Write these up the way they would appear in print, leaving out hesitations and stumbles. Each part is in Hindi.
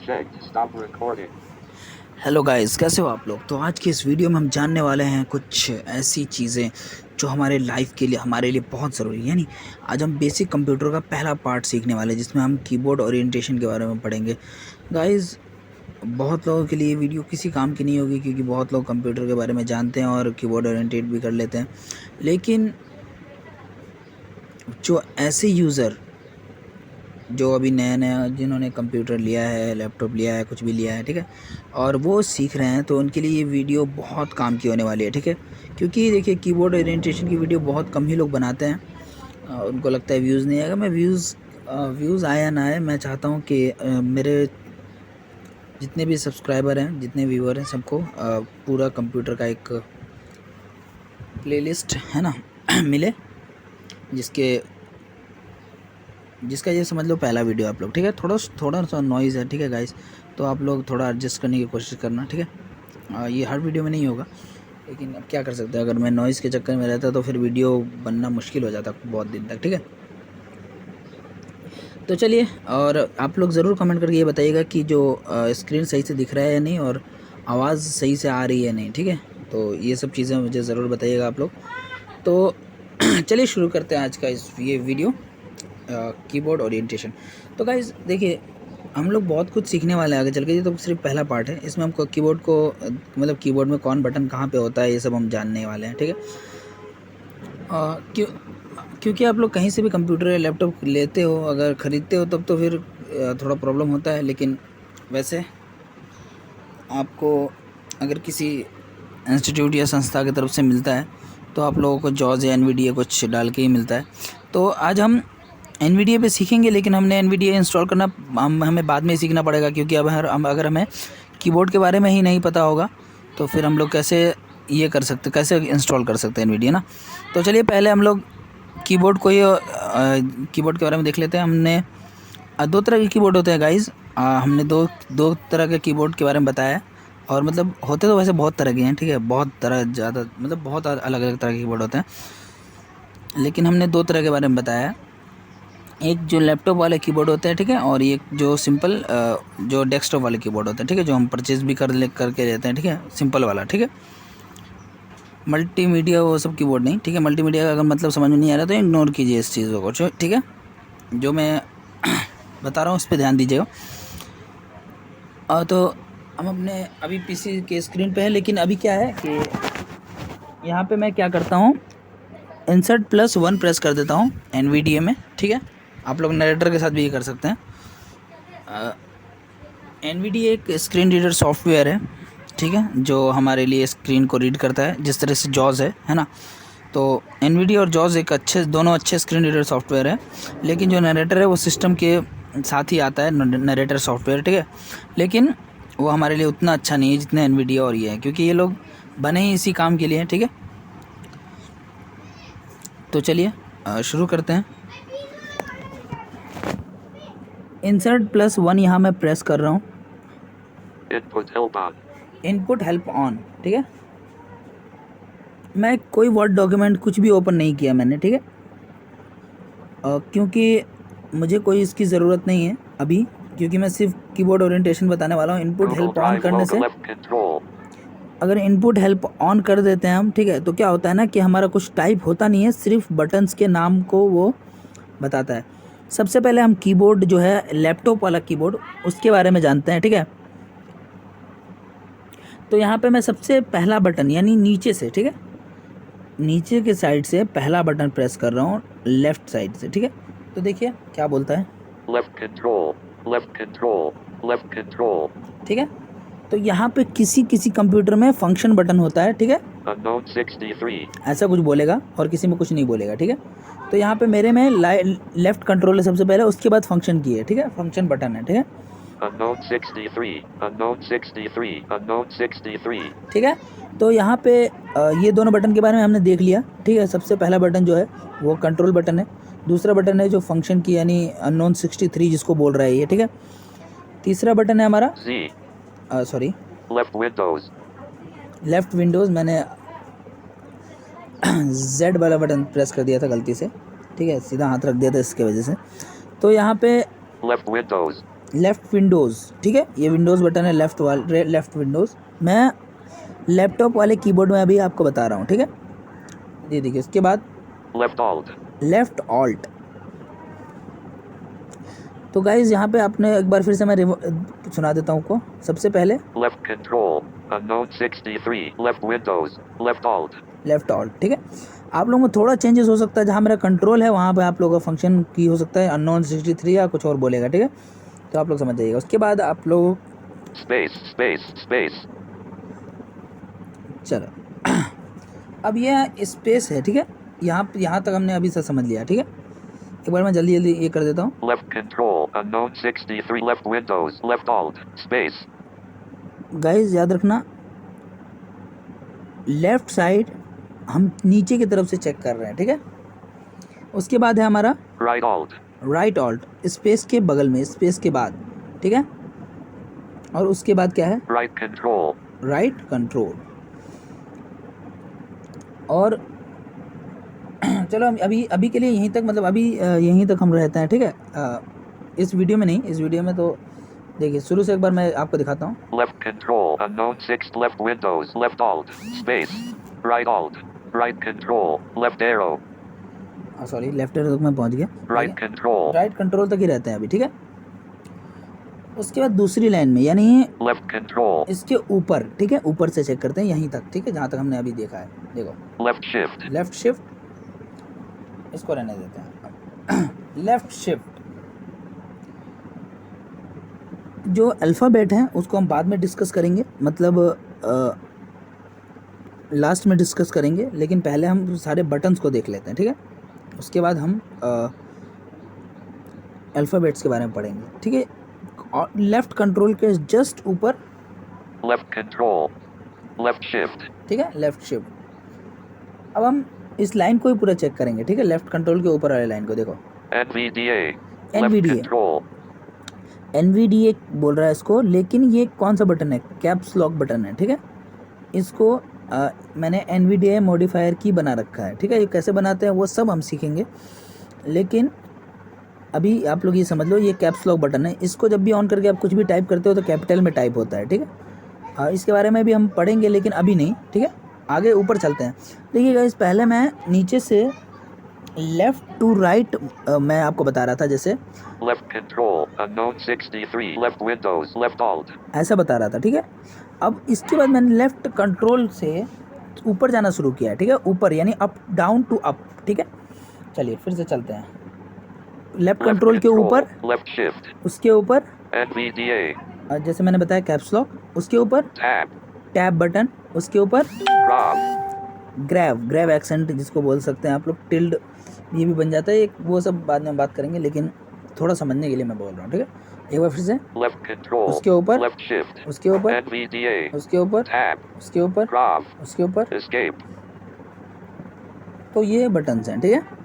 checked. Stop recording. Hello guys, कैसे हो आप लोग। तो आज की इस वीडियो में हम जानने वाले हैं कुछ ऐसी चीज़ें जो हमारे लाइफ के लिए हमारे लिए बहुत ज़रूरी है। यानी आज हम बेसिक कंप्यूटर का पहला पार्ट सीखने वाले हैं जिसमें हम कीबोर्ड ओरिएंटेशन के बारे में पढ़ेंगे। गाइस, बहुत लोगों के लिए ये वीडियो किसी काम की नहीं होगी क्योंकि बहुत लोग कंप्यूटर के बारे में जानते हैं और कीबोर्ड ओरिएंटेट भी कर लेते हैं, लेकिन जो ऐसे यूज़र जो अभी नया जिन्होंने कंप्यूटर लिया है, लैपटॉप लिया है, कुछ भी लिया है, ठीक है, और वो सीख रहे हैं, तो उनके लिए ये वीडियो बहुत काम की होने वाली है, ठीक है। क्योंकि देखिए, कीबोर्ड ओरिएंटेशन की वीडियो बहुत कम ही लोग बनाते हैं। उनको लगता है व्यूज़ नहीं आएगा। मैं व्यूज़ आया ना आए, मैं चाहता हूँ कि मेरे जितने भी सब्सक्राइबर हैं, जितने व्यूअर हैं, सबको पूरा कंप्यूटर का एक प्लेलिस्ट है ना मिले, जिसका ये समझ लो पहला वीडियो आप लोग, ठीक है। थोड़ा सा नॉइज़ है, ठीक है गाइस, तो आप लोग थोड़ा एडजस्ट करने की कोशिश करना, ठीक है। ये हर वीडियो में नहीं होगा, लेकिन अब क्या कर सकते हैं, अगर मैं नॉइज़ के चक्कर में रहता तो फिर वीडियो बनना मुश्किल हो जाता बहुत दिन तक, ठीक है। तो चलिए, और आप लोग ज़रूर कमेंट करके ये बताइएगा कि जो स्क्रीन सही से दिख रहा है या नहीं, और आवाज़ सही से आ रही है नहीं, ठीक है। तो ये सब चीज़ें मुझे ज़रूर बताइएगा आप लोग। तो चलिए शुरू करते हैं आज का ये वीडियो, कीबोर्ड ओरिएंटेशन। तो गाइस देखिए, हम लोग बहुत कुछ सीखने वाले हैं आगे चल के। ये तो सिर्फ पहला पार्ट है, इसमें हमको कीबोर्ड को मतलब कीबोर्ड में कौन बटन कहाँ पे होता है, ये सब हम जानने वाले हैं, ठीक है। क्योंकि आप लोग कहीं से भी कंप्यूटर या लैपटॉप लेते हो, अगर ख़रीदते हो तब तो फिर थोड़ा प्रॉब्लम होता है, लेकिन वैसे आपको अगर किसी इंस्टीट्यूट या संस्था की तरफ से मिलता है तो आप लोगों को जॉज या एनवीडिया कुछ डाल के ही मिलता है। तो आज हम एनवीडिया पे सीखेंगे, लेकिन हमने एनवीडिया इंस्टॉल करना हमें बाद में ही सीखना पड़ेगा, क्योंकि अब अगर हमें कीबोर्ड के बारे में ही नहीं पता होगा तो फिर हम लोग कैसे ये कर सकते, कैसे इंस्टॉल कर सकते हैं एनवीडिया ना। तो चलिए पहले हम लोग कीबोर्ड को ही कीबोर्ड के बारे में देख लेते हैं। हमने दो तरह के कीबोर्ड होते हैं गाइज़। हमने दो तरह के कीबोर्ड के बारे में बताया है, और मतलब होते तो वैसे बहुत तरह के हैं, ठीक है। बहुत तरह ज़्यादा मतलब बहुत अलग अलग तरह के कीबोर्ड होते हैं, लेकिन हमने दो तरह के बारे में बताया है। एक जो लैपटॉप वाले कीबोर्ड होते हैं, ठीक है, और एक जो सिंपल जो डेस्कटॉप वाले कीबोर्ड होते हैं, ठीक है, जो हम परचेज़ भी करके लेते हैं, ठीक है, सिंपल वाला, ठीक है। मल्टीमीडिया वो सब कीबोर्ड नहीं, ठीक है। मल्टीमीडिया का अगर मतलब समझ में नहीं आ रहा तो इग्नोर कीजिए इस चीज़ों को, ठीक है। जो मैं बता रहा हूँ उस पर ध्यान दीजिएगा। तो हम अपने अभी पीसी के स्क्रीन पे हैं, लेकिन अभी क्या है कि यहाँ पे मैं क्या करता हूँ, Insert+1 प्रेस कर देता हूँ एनवीडिया में, ठीक है। आप लोग नरेटर के साथ भी ये कर सकते हैं। एनवीडिया एक स्क्रीन रीडर सॉफ्टवेयर है, ठीक है, जो हमारे लिए स्क्रीन को रीड करता है, जिस तरह से जॉज है ना। तो एनवीडिया और जॉज दोनों अच्छे स्क्रीन रीडर सॉफ्टवेयर है, लेकिन जो नरेटर है वो सिस्टम के साथ ही आता है, नरेटर सॉफ्टवेयर, ठीक है। लेकिन वो हमारे लिए उतना अच्छा नहीं है जितना एनवीडिया और ये है, क्योंकि ये लोग बने ही इसी काम के लिए हैं, ठीक है। तो चलिए शुरू करते हैं। Insert+1 यहाँ मैं प्रेस कर रहा हूँ। इनपुट हेल्प ऑन, ठीक है। मैं कोई वर्ड डॉक्यूमेंट कुछ भी ओपन नहीं किया मैंने, ठीक है, क्योंकि मुझे कोई इसकी ज़रूरत नहीं है अभी, क्योंकि मैं सिर्फ कीबोर्ड ओरिएंटेशन बताने वाला हूँ। इनपुट हेल्प ऑन करने से, अगर इनपुट हेल्प ऑन कर देते हैं हम, ठीक है, तो क्या होता है ना कि हमारा कुछ टाइप होता नहीं है, सिर्फ बटन्स के नाम को वो बताता है। सबसे पहले हम कीबोर्ड जो है लैपटॉप वाला कीबोर्ड, उसके बारे में जानते हैं, ठीक है। तो यहाँ पे मैं सबसे पहला बटन यानी नीचे से, ठीक है, नीचे के साइड से पहला बटन प्रेस कर रहा हूँ, लेफ़्ट साइड से, ठीक है। तो देखिए क्या बोलता है, Left control, ठीक है। तो यहाँ पे किसी कंप्यूटर में फंक्शन बटन होता है, ठीक है, unknown 63, ऐसा कुछ बोलेगा, और किसी में कुछ नहीं बोलेगा, ठीक है। तो यहाँ पे मेरे में लेफ़्ट कंट्रोल है सबसे पहले, उसके बाद फंक्शन की है, ठीक है, फंक्शन बटन है, ठीक है। unknown 63, ठीक है। तो यहाँ पे ये दोनों बटन के बारे में हमने देख लिया, ठीक है। सबसे पहला बटन जो है वो कंट्रोल बटन है, दूसरा बटन है जो फंक्शन की यानी unknown 63 जिसको बोल रहा है ये, ठीक है। तीसरा बटन है हमारा लेफ़्ट विंडोज़। मैंने Z वाला बटन प्रेस कर दिया था गलती से, ठीक है, सीधा हाथ रख दिया था इसके वजह से। तो यहाँ पे लेफ़्ट विंडोज़, ठीक है, ये विंडोज़ बटन है, लेफ़्ट विंडोज़। मैं लैपटॉप वाले कीबोर्ड में अभी आपको बता रहा हूँ, ठीक है। ये देखिए, उसके बाद Left Alt. Left alt. तो गाइज़ यहाँ पे आपने एक बार फिर से मैं सुना देता हूँ आपको। सबसे पहले Left Control. Unknown 63. Left Windows. Left Alt. Left alt, ठीक है। आप लोगों में थोड़ा चेंजेस हो सकता है, जहाँ मेरा कंट्रोल है वहाँ पे आप लोगों का फंक्शन की हो सकता है अननोन 63 या कुछ और बोलेगा, ठीक है। तो आप लोग समझ जाइएगा। उसके बाद आप लोग Space. चलो अब ये स्पेस है, ठीक है। यहाँ तक हमने अभी से समझ लिया, ठीक है। एक बार मैं जल्दी ये कर देता हूँ। Left Control. Unknown 63. Left Windows. Left Alt. Space. Guys याद रखना, लेफ़्ट साइड हम नीचे की तरफ से चेक कर रहे हैं, ठीक है। उसके बाद है हमारा Right Alt. Right alt, space के बगल में, स्पेस के बाद, ठीक है। और उसके बाद क्या है? Right Control. Right control. और चलो अभी के लिए यहीं तक, मतलब अभी यहीं तक हम रहते हैं, ठीक है। इस वीडियो में नहीं, इस वीडियो में तो देखिए शुरू से एक बार मैं आपको दिखाता हूँ। Left Control. Unknown 6. Left Windows. Left Alt. Space. Right Alt. Right Control. Left arrow. Sorry, left arrow तक मैं पहुँच गया। Right Control. राइट कंट्रोल तक ही रहते हैं अभी, ठीक है। उसके बाद दूसरी लाइन में, यानी Left Control. इसके ऊपर, ठीक है, ऊपर से चेक करते हैं यहीं तक, ठीक है, जहाँ तक हमने अभी देखा है। देखो, Left Shift. लेफ़्ट शिफ्ट, इसको रहने देते हैं। लेफ़्ट शिफ्ट जो अल्फ़ाबेट है उसको हम बाद में डिस्कस करेंगे, मतलब लास्ट में डिस्कस करेंगे, लेकिन पहले हम सारे बटन्स को देख लेते हैं, ठीक है। उसके बाद हम अल्फ़ाबेट्स के बारे में पढ़ेंगे, ठीक है। और लेफ़्ट कंट्रोल के जस्ट ऊपर Left Control. Left Shift. ठीक है, लेफ़्ट शिफ्ट। अब हम इस लाइन को ही पूरा चेक करेंगे, ठीक है। लेफ़्ट कंट्रोल के ऊपर वाले लाइन को देखो, NVDA. Left NVDA। Control. NVDA बोल रहा है इसको, लेकिन ये कौन सा बटन है? कैप्स लॉक बटन है, ठीक है। इसको मैंने NVDA मॉडिफायर की बना रखा है, ठीक है। ये कैसे बनाते हैं वो सब हम सीखेंगे, लेकिन अभी आप लोग ये समझ लो, ये कैप्स लॉक बटन है। इसको जब भी ऑन करके आप कुछ भी टाइप करते हो तो कैपिटल में टाइप होता है, ठीक है। इसके बारे में भी हम पढ़ेंगे, लेकिन अभी नहीं, ठीक है। आगे ऊपर चलते हैं। देखिए गाइस, पहले मैं नीचे से लेफ़्ट टू राइट मैं आपको बता रहा था, जैसे Left Control. Unknown 63. Left Windows. Left Alt. ऐसा बता रहा था, ठीक है। अब इसके बाद मैंने लेफ़्ट कंट्रोल से ऊपर जाना शुरू किया, ठीक है। ऊपर यानी अप, डाउन टू अप, ठीक है। चलिए फिर से चलते हैं। लेफ़्ट Left कंट्रोल के Control. ऊपर, Left Shift. उसके ऊपर NVDA. जैसे मैंने बताया कैप्स लॉक, उसके ऊपर Tab. टैब बटन, उसके ऊपर Graph. ग्रैब एक्सेंट जिसको बोल सकते हैं आप लोग, टिल्ड ये भी बन जाता है एक, वो सब बाद में बात करेंगे, लेकिन थोड़ा समझने के लिए मैं बोल रहा हूँ, ठीक है। एक बार फिर से, Left Control. उसके ऊपर, Left Shift. उसके ऊपर, NVDA. उसके ऊपर, Tab. उसके ऊपर, Graph. उसके ऊपर। Escape. तो ये बटन्स हैं, ठीक है।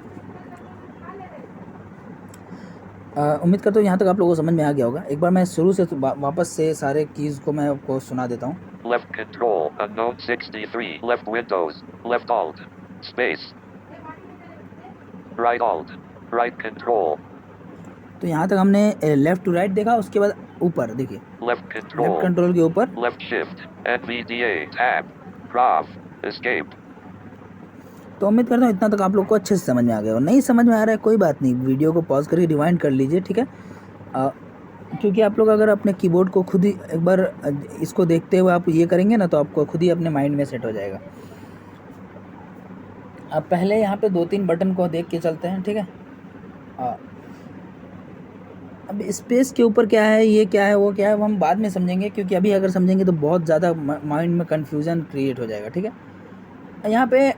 उम्मीद करता हूँ यहाँ तक आप लोगों को समझ में आ गया होगा। एक बार मैं शुरू से वापस से सारे कीज़ को मैं आपको सुना देता हूँ। Left Control. Unknown 63. Left Windows. Left Alt. Space. Right Alt. Right Control. तो यहाँ तक हमने लेफ़्ट टू राइट देखा। उसके बाद ऊपर देखिए, Left लेफ़्ट Control. कंट्रोल के ऊपर Left Shift. NVDA. Tab. Graph. Escape. तो उम्मीद करता हूँ इतना तक आप लोग को अच्छे से समझ में आ गया। और नहीं समझ में आ रहा है कोई बात नहीं, वीडियो को पॉज करके रिवाइंड कर लीजिए, ठीक है। क्योंकि आप लोग अगर अपने कीबोर्ड को खुद ही एक बार इसको देखते हुए आप ये करेंगे ना, तो आपको खुद ही अपने माइंड में सेट हो जाएगा। अब पहले यहाँ पे 2-3 बटन को देख के चलते हैं, ठीक है। अब स्पेस के ऊपर क्या है, ये क्या है, वो क्या है, वो हम बाद में समझेंगे, क्योंकि अभी अगर समझेंगे तो बहुत ज़्यादा माइंड में कन्फ्यूज़न क्रिएट हो जाएगा, ठीक है। यहाँ पे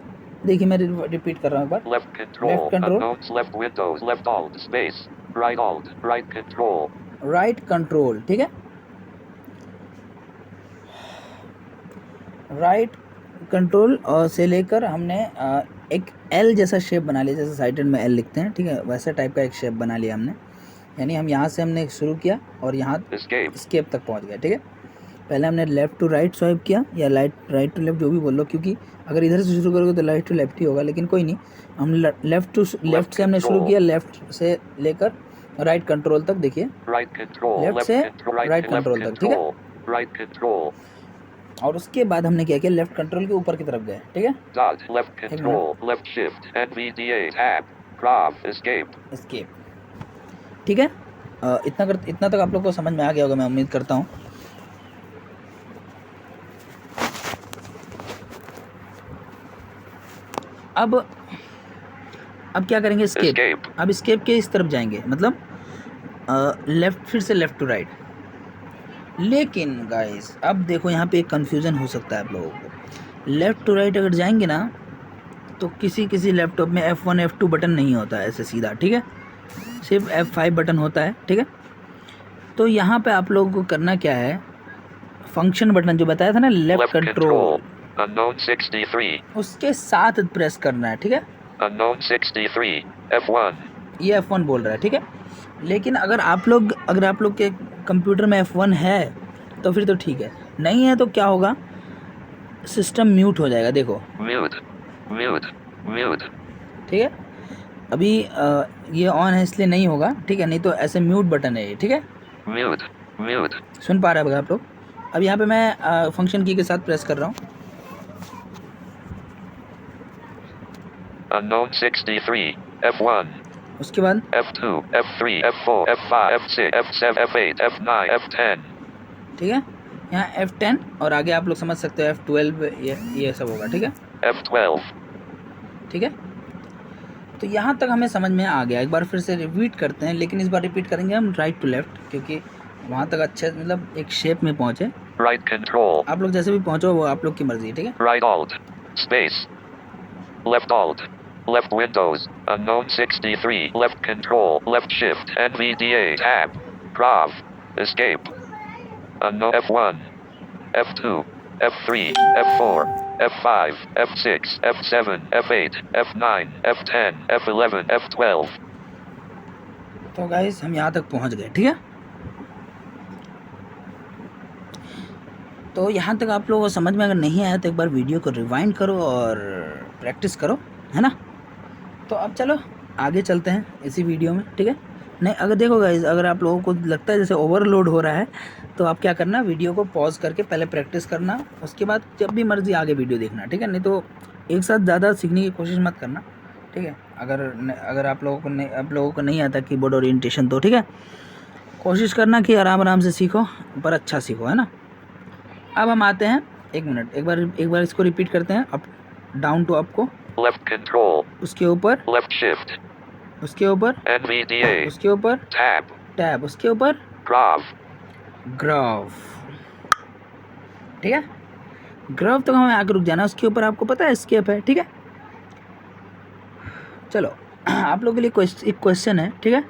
देखिए, मैं रिपीट कर रहा हूँ एक बार। Left Control. Left Control. Unknowns. Left Windows. Left Alt. Space. Right Alt. Right Control. Right control, ठीक है। राइट कंट्रोल से लेकर हमने एक एल जैसा शेप बना लिया, जैसे साइड में एल लिखते हैं, ठीक है, वैसा टाइप का एक शेप बना लिया हमने। यानी हम यहाँ से हमने शुरू किया और यहाँ Escape. स्केप तक पहुँच गए, ठीक है। पहले हमने लेफ़्ट टू राइट स्वाइप किया, या राइट टू लेफ़्ट, जो भी बोल लो, क्योंकि अगर इधर से शुरू करोगे तो राइट टू लेफ़्ट ही होगा, लेकिन कोई नहीं। हम लेफ़्ट से हमने शुरू किया, लेफ़्ट से लेकर राइट कंट्रोल तक देखिए, Right control. लेफ्ट Left से control. Right, right left control तक, ठीक है। control. Right control. और उसके बाद हमने क्या किया, लेफ्ट कंट्रोल के ऊपर की तरफ गए, ठीक है। Dot. Left एक minute, control. Left shift. NVDA. Tab. Prov. Escape. Escape, ठीक है। इतना तक आप लोग को समझ में आ गया होगा, मैं उम्मीद करता हूँ। अब क्या करेंगे, एस्केप। Escape. अब एस्केप के इस तरफ जाएंगे, मतलब लेफ्ट, फिर से लेफ्ट टू राइट। लेकिन गाइस अब देखो यहाँ पे एक कन्फ्यूज़न हो सकता है आप लोगों को। लेफ़्ट टू राइट अगर जाएंगे ना, तो किसी लैपटॉप में F1 F2 बटन नहीं होता है ऐसे सीधा, ठीक है। सिर्फ F5 बटन होता है, ठीक है। तो यहाँ पे आप लोगों को करना क्या है, फंक्शन बटन जो बताया था ना, left Left control, control. Unknown 63. उसके साथ प्रेस करना है, ठीक है। Unknown 63. F1. ये F1 बोल रहा है, ठीक है। लेकिन अगर आप लोग के कंप्यूटर में F1 है तो फिर तो ठीक है, नहीं है तो क्या होगा, सिस्टम म्यूट हो जाएगा, देखो, Mute. Mute. Mute. ठीक है। अभी ये ऑन है इसलिए नहीं होगा, ठीक है, नहीं तो ऐसे म्यूट बटन है ये, ठीक है। Mute. Mute. सुन पा रहे हैं आप लोग। अब यहाँ पे मैं फंक्शन की के साथ प्रेस कर रहा हूँ। Unknown 63. F1. उसके बाद F2. F3. F4. F5. F6. F7. F8. F9. F10. ठीक है, यहाँ F10 और आगे आप लोग समझ सकते हो F12, ये सब होगा, ठीक है। F12. ठीक है, तो यहाँ तक हमें समझ में आ गया। एक बार फिर से रिपीट करते हैं, लेकिन इस बार रिपीट करेंगे हम राइट टू लेफ्ट, क्योंकि वहाँ तक अच्छे, मतलब एक शेप में पहुँचे। Right control. आप लोग जैसे भी पहुँचो वो आप लोग की मर्जी है, ठीक है। Right alt. Space. Left alt. Left Windows. Unknown 63. Left control. Left shift. NVDA. Tab. Prov. Escape. Unknown F1. F2. F3. F4. F5. F6. F7. F8. F9. F10. F11. F12. तो गाइस हम यहाँ तक पहुँच गए, ठीक है। तो यहाँ तक आप लोगों को समझ में अगर नहीं आया तो एक बार वीडियो को रिवाइंड करो और प्रैक्टिस करो, है ना। तो अब चलो आगे चलते हैं इसी वीडियो में, ठीक है। नहीं, अगर देखो गाइस, अगर आप लोगों को लगता है जैसे ओवरलोड हो रहा है, तो आप क्या करना, वीडियो को पॉज करके पहले प्रैक्टिस करना, उसके बाद जब भी मर्जी आगे वीडियो देखना, ठीक है। नहीं तो एक साथ ज़्यादा सीखने की कोशिश मत करना, ठीक है। अगर आप लोगों को नहीं आता कीबोर्ड ओरिएंटेशन, तो ठीक है, कोशिश करना कि आराम से सीखो, पर अच्छा सीखो, है ना। अब हम आते हैं, एक मिनट, एक बार इसको रिपीट करते हैं। अप, डाउन टू अप को, Left control. उसके ऊपर, Left shift. उसके ऊपर, NVDA. उसके ऊपर, Tab. टैब, उसके ऊपर, Prov. ग्राफ, ठीक है। ग्राफ तक हमें आगे रुक जाना, उसके ऊपर आपको पता है एस्केप है, ठीक है। चलो आप लोगों के लिए एक क्वेश्चन है, ठीक है।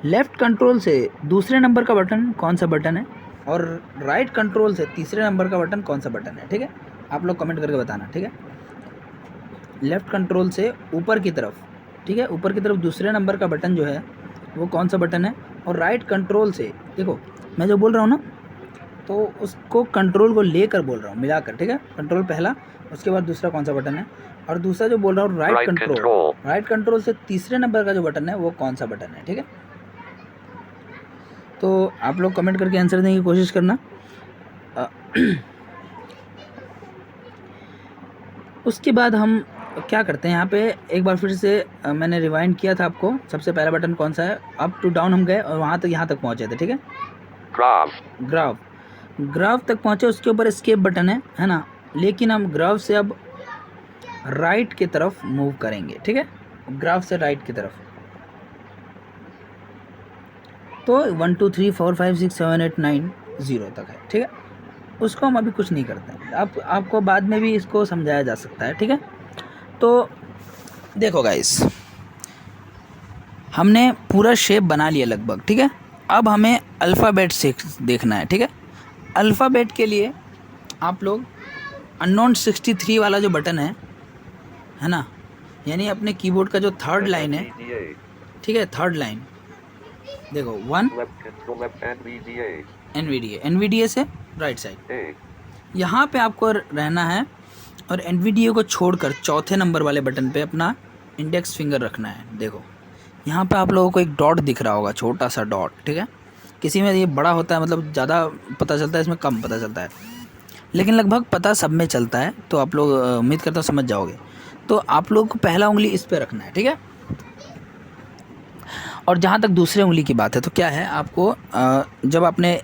लेफ्ट कंट्रोल से दूसरे नंबर का बटन कौन सा बटन है, और राइट कंट्रोल से तीसरे नंबर का बटन कौन सा बटन है, ठीक है। आप लोग कमेंट करके बताना, ठीक है। लेफ्ट कंट्रोल से ऊपर की तरफ, ठीक है, ऊपर की तरफ दूसरे नंबर का बटन जो है वो कौन सा बटन है, और राइट कंट्रोल से, देखो मैं जो बोल रहा हूँ ना, तो उसको कंट्रोल को लेकर बोल रहा हूँ, मिलाकर, ठीक है। कंट्रोल पहला, उसके बाद दूसरा कौन सा बटन है, और दूसरा जो बोल रहा हूँ राइट कंट्रोल से तीसरे नंबर का जो बटन है वो कौन सा बटन है, ठीक है। तो आप लोग कमेंट करके आंसर देने की कोशिश करना। उसके बाद हम क्या करते हैं, यहाँ पे एक बार फिर से मैंने रिवाइंड किया था आपको। सबसे पहला बटन कौन सा है, अप टू डाउन हम गए और यहाँ तक पहुँचे थे, ठीक है। ग्राफ तक पहुँचे, उसके ऊपर एस्केप बटन है ना। लेकिन हम ग्राफ से अब राइट की तरफ मूव करेंगे, ठीक है। ग्राफ से राइट की तरफ, तो 1 2 3 4 5 6 7 8 9 0 तक है, ठीक है। उसको हम अभी कुछ नहीं करते हैं, आपको बाद में भी इसको समझाया जा सकता है, ठीक है। तो देखो गाइस, हमने पूरा शेप बना लिया लगभग, ठीक है। अब हमें अल्फ़ाबेट से देखना है, ठीक है। अल्फ़ाबेट के लिए आप लोग अननोन 63 वाला जो बटन है ना, यानी अपने कीबोर्ड का जो थर्ड लाइन है, ठीक है, थर्ड लाइन देखो, 1 NVDA से राइट साइड, यहाँ पे आपको रहना है, और NVDA को छोड़कर चौथे नंबर वाले बटन पे अपना इंडेक्स फिंगर रखना है। देखो यहाँ पे आप लोगों को एक डॉट दिख रहा होगा, छोटा सा डॉट, ठीक है। किसी में ये बड़ा होता है, मतलब ज़्यादा पता चलता है, इसमें कम पता चलता है, लेकिन लगभग पता सब में चलता है। तो आप लोग उम्मीद करता हूँ समझ जाओगे। तो आप लोग को पहला उंगली इस पे रखना है, ठीक है। और जहाँ तक दूसरे उंगली की बात है, तो क्या है, आपको जब आपने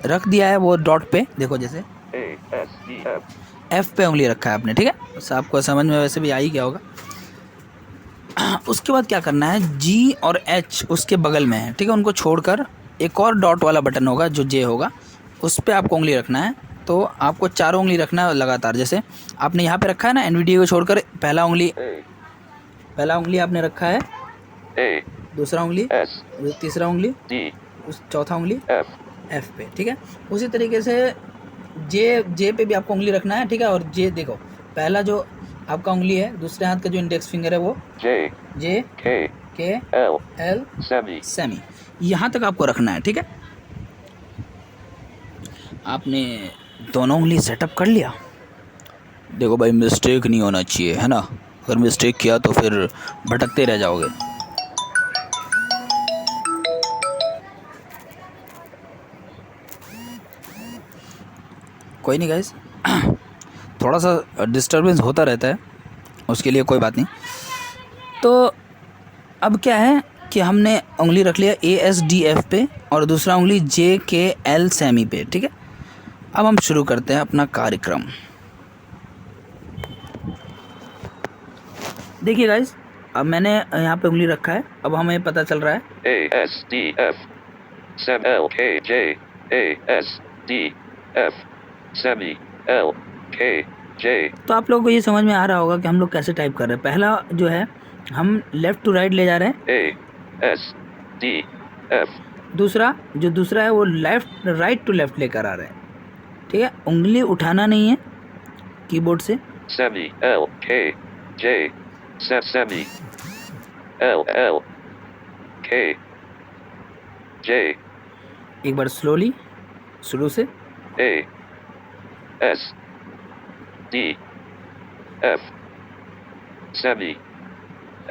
रख दिया है वो डॉट पे, देखो जैसे A S D F F पे उंगली रखा है आपने, ठीक है। बस आपको समझ में वैसे भी आ ही गया होगा। उसके बाद क्या करना है, G और H उसके बगल में है, ठीक है। उनको छोड़कर एक और डॉट वाला बटन होगा जो J होगा, उस पर आपको उंगली रखना है। तो आपको चारों उंगली रखना है लगातार। जैसे आपने यहाँ पे रखा है ना, NVDA को छोड़कर पहला उंगली आपने रखा है, A दूसरा उंगली, S तीसरा उंगली, D उस चौथा उंगली F F पे, ठीक है। उसी तरीके से J पे भी आपको उंगली रखना है, ठीक है। और J देखो, पहला जो आपका उंगली है, दूसरे हाथ का जो इंडेक्स फिंगर है वो J J K K L L Semi semi, यहाँ तक आपको रखना है, ठीक है। आपने दोनों उंगली सेटअप कर लिया। देखो भाई, मिस्टेक नहीं होना चाहिए, है ना। अगर मिस्टेक किया तो फिर भटकते रह जाओगे। कोई नहीं गाइस, थोड़ा सा डिस्टरबेंस होता रहता है, उसके लिए कोई बात नहीं। तो अब क्या है कि हमने उंगली रख लिया ASDF पे और दूसरा उंगली JKL सेमी पे, ठीक है। अब हम शुरू करते हैं अपना कार्यक्रम। देखिए गाइस, अब मैंने यहाँ पे उंगली रखा है, अब हमें पता चल रहा है A S D F Sem L K J A S D F Semi L K J तो आप लोगों को ये समझ में आ रहा होगा कि हम लोग कैसे टाइप कर रहे हैं। पहला जो है, हम लेफ़्ट टू राइट ले जा रहे हैं। A S D F दूसरा है वो राइट टू लेफ़्ट लेकर आ रहे हैं, ठीक है। उंगली उठाना नहीं है कीबोर्ड से। Semi L K J Semi L L K J एक बार स्लोली शुरू से, A S D F Semi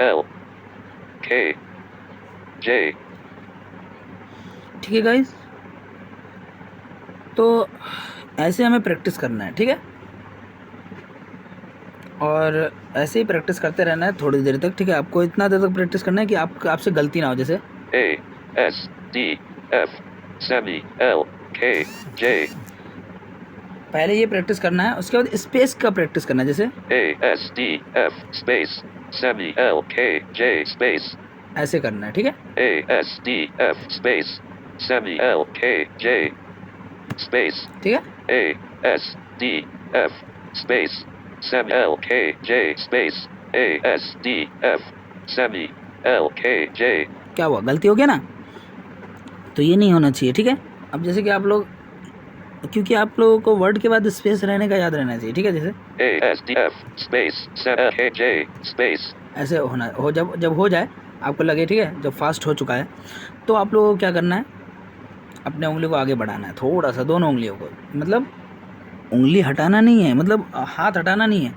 L K J ठीक है गाइस। तो ऐसे हमें प्रैक्टिस करना है, ठीक है। और ऐसे ही प्रैक्टिस करते रहना है थोड़ी देर तक, ठीक है। आपको इतना देर तक प्रैक्टिस करना है कि आपसे गलती ना हो। जैसे A S D F Semi L K J पहले ये प्रैक्टिस करना है, उसके बाद स्पेस का प्रैक्टिस करना है। जैसे A S D F space Semi L K J space ऐसे करना है, ठीक है। A S D F space Semi L K J space ठीक है, A S D F space Semi L K J space A S D F Semi L K J क्या हुआ, गलती हो गया ना, तो ये नहीं होना चाहिए, ठीक है। अब जैसे कि आप लोग, क्योंकि आप लोगों को वर्ड के बाद स्पेस रहने का याद रहना चाहिए, ठीक है। जैसे A S D F space Semi L K J space ऐसे होना हो, जब हो जाए आपको लगे, ठीक है, जब फास्ट हो चुका है, तो आप लोगों को क्या करना है, अपने उंगली को आगे बढ़ाना है थोड़ा सा, दोनों उंगलियों को। मतलब उंगली हटाना नहीं है, मतलब हाथ हटाना नहीं है,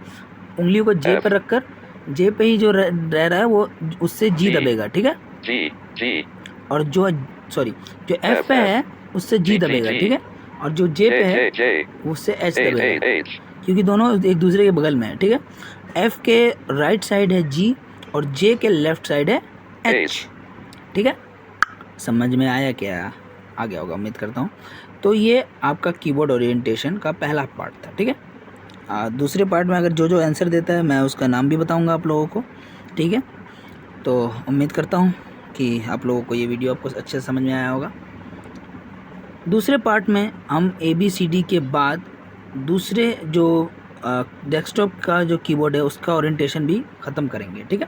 उंगलियों को जे पर रखकर, जे पे ही जो रह रहा है वो उससे जी दबेगा, ठीक है। G G और जो एफ पे है उससे जी दबेगा, ठीक है। और जो जे पे है J उससे एच A दबेगा, H क्योंकि दोनों एक दूसरे के बगल में है, ठीक है। एफ के राइट साइड है जी और जे के लेफ्ट साइड है एच, ठीक है। समझ में आया क्या, आ गया होगा उम्मीद करता हूँ। तो ये आपका कीबोर्ड ओरिएंटेशन का पहला पार्ट था, ठीक है। दूसरे पार्ट में अगर जो आंसर देता है मैं उसका नाम भी बताऊंगा आप लोगों को, ठीक है। तो उम्मीद करता हूँ कि आप लोगों को ये वीडियो आपको अच्छे से समझ में आया होगा। दूसरे पार्ट में हम ABCD के बाद दूसरे जो डेस्कटॉप का जो कीबोर्ड है उसका ओरिएंटेशन भी ख़त्म करेंगे, ठीक है।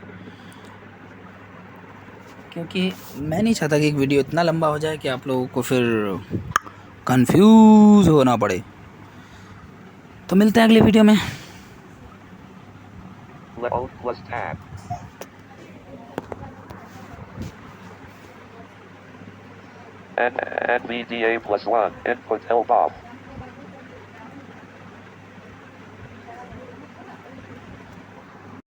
क्योंकि मैं नहीं चाहता कि एक वीडियो इतना लंबा हो जाए कि आप लोगों को फिर कंफ्यूज होना पड़े। तो मिलते हैं अगले वीडियो में। Alt plus tab. NVDA plus 1 input held off.